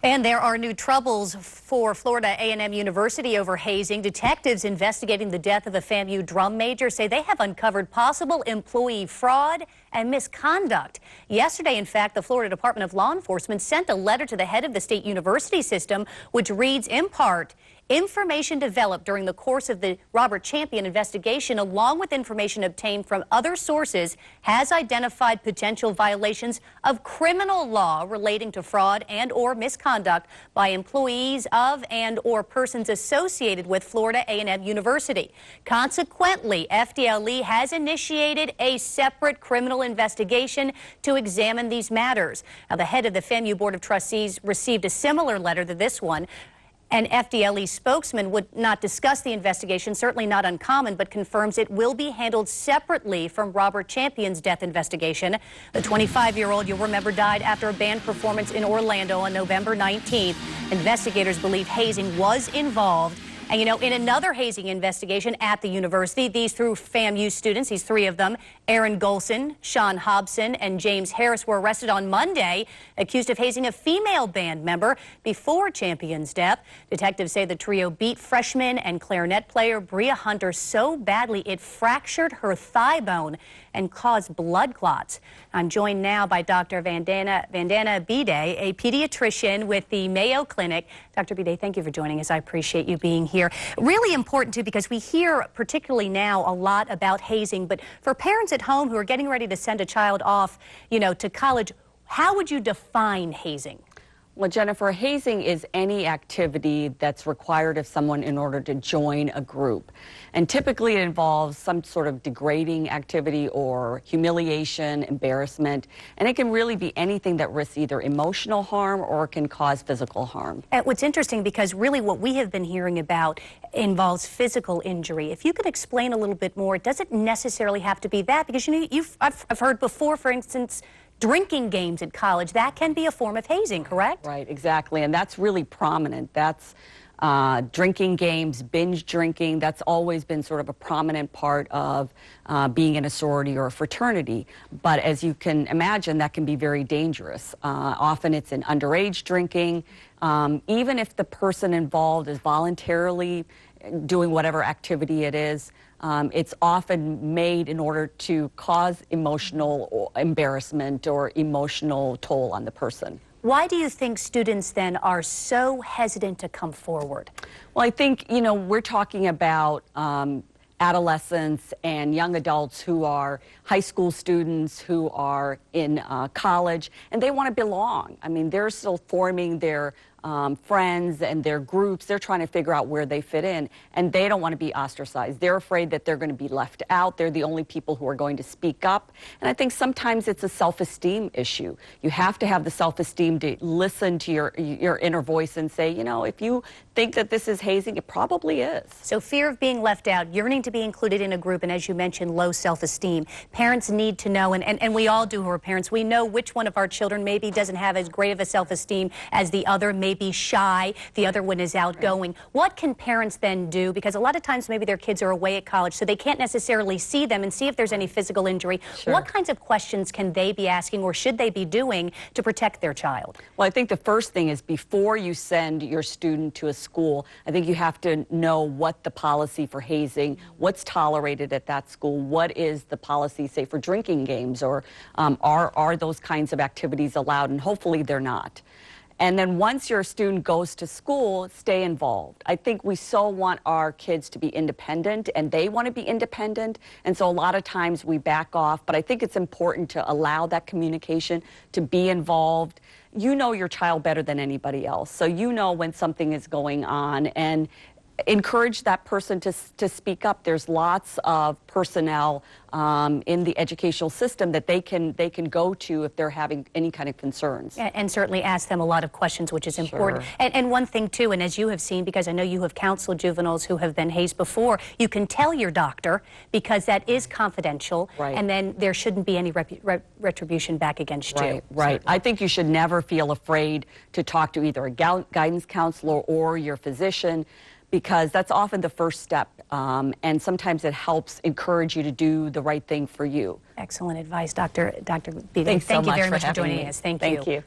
And there are new troubles for Florida A&M University over hazing. Detectives investigating the death of a FAMU drum major say they have uncovered possible employee fraud and misconduct. Yesterday, in fact, the Florida Department of Law Enforcement sent a letter to the head of the state university system, which reads in part, information developed during the course of the Robert Champion investigation, along with information obtained from other sources, has identified potential violations of criminal law relating to fraud and or misconduct by employees of and or persons associated with Florida A&M University. Consequently, FDLE has initiated a separate criminal investigation to examine these matters. Now, the head of the FAMU Board of Trustees received a similar letter to this one. An FDLE spokesman would not discuss the investigation, certainly not uncommon, but confirms it will be handled separately from Robert Champion's death investigation. The 25-year-old, you'll remember, died after a band performance in Orlando on November 19th. Investigators believe hazing was involved. And, you know, in another hazing investigation at the university, these through FAMU students, these three of them, Aaron Golson, Sean Hobson, and James Harris, were arrested on Monday, accused of hazing a female band member before Champion's death. Detectives say the trio beat freshman and clarinet player Bria Hunter so badly it fractured her thigh bone and caused blood clots. I'm joined now by Dr. Vandana Bide, a pediatrician with the Mayo Clinic. Dr. Bide, thank you for joining us. I appreciate you being here. Really important, too, because we hear particularly now a lot about hazing, but for parents at home who are getting ready to send a child off, you know, to college, how would you define hazing? Well, Jennifer, hazing is any activity that's required of someone in order to join a group. And typically it involves some sort of degrading activity or humiliation, embarrassment, and it can really be anything that risks either emotional harm or can cause physical harm. And what's interesting, because really what we have been hearing about involves physical injury. If you could explain a little bit more, it doesn't necessarily have to be that, because you know, I've heard before, for instance, drinking games at college, that can be a form of hazing, correct? Right, exactly, and that's really prominent. That's drinking games, binge drinking, that's always been sort of a prominent part of being in a sorority or a fraternity. But as you can imagine, that can be very dangerous. Often it's in underage drinking. Even if the person involved is voluntarily doing whatever activity it is, it's often made in order to cause emotional embarrassment or emotional toll on the person. Why do you think students then are so hesitant to come forward? Well, I think, you know, we're talking about adolescents and young adults who are high school students, who are in college, and they want to belong. I mean, they're still forming their friends and their groups. They're trying to figure out where they fit in, and they don't want to be ostracized. They're afraid that they're going to be left out. They're the only people who are going to speak up. And I think sometimes it's a self-esteem issue. You have to have the self-esteem to listen to your inner voice and say, you know, if you think that this is hazing, it probably is. So fear of being left out, yearning to be included in a group, and as you mentioned, low self-esteem. Parents need to know, and we all do who are parents, we know which one of our children maybe doesn't have as great of a self-esteem as the other, maybe shy, the other one is outgoing. Right. What can parents then do? Because a lot of times maybe their kids are away at college, so they can't necessarily see them and see if there's any physical injury. Sure. What kinds of questions can they be asking, or should they be doing to protect their child? Well, I think the first thing is, before you send your student to a school, I think you have to know what the policy for hazing, what's tolerated at that school, what is the policy, say, for drinking games, or are those kinds of activities allowed, and hopefully they're not. And then once your student goes to school, stay involved. I think we so want our kids to be independent, and they want to be independent, and so a lot of times we back off, but I think it's important to allow that communication, to be involved. You know your child better than anybody else, so you know when something is going on, and encourage that person to speak up. There's lots of personnel in the educational system that they can go to if they're having any kind of concerns. And certainly ask them a lot of questions, which is important. Sure. And one thing too, and as you have seen, because I know you have counseled juveniles who have been hazed before, you can tell your doctor, because that is confidential. Right. And then there shouldn't be any retribution back against you. Right. I think you should never feel afraid to talk to either a guidance counselor or your physician, because that's often the first step, and sometimes it helps encourage you to do the right thing for you. Excellent advice, Dr. Bide. Thank you very much for joining us. Thank you.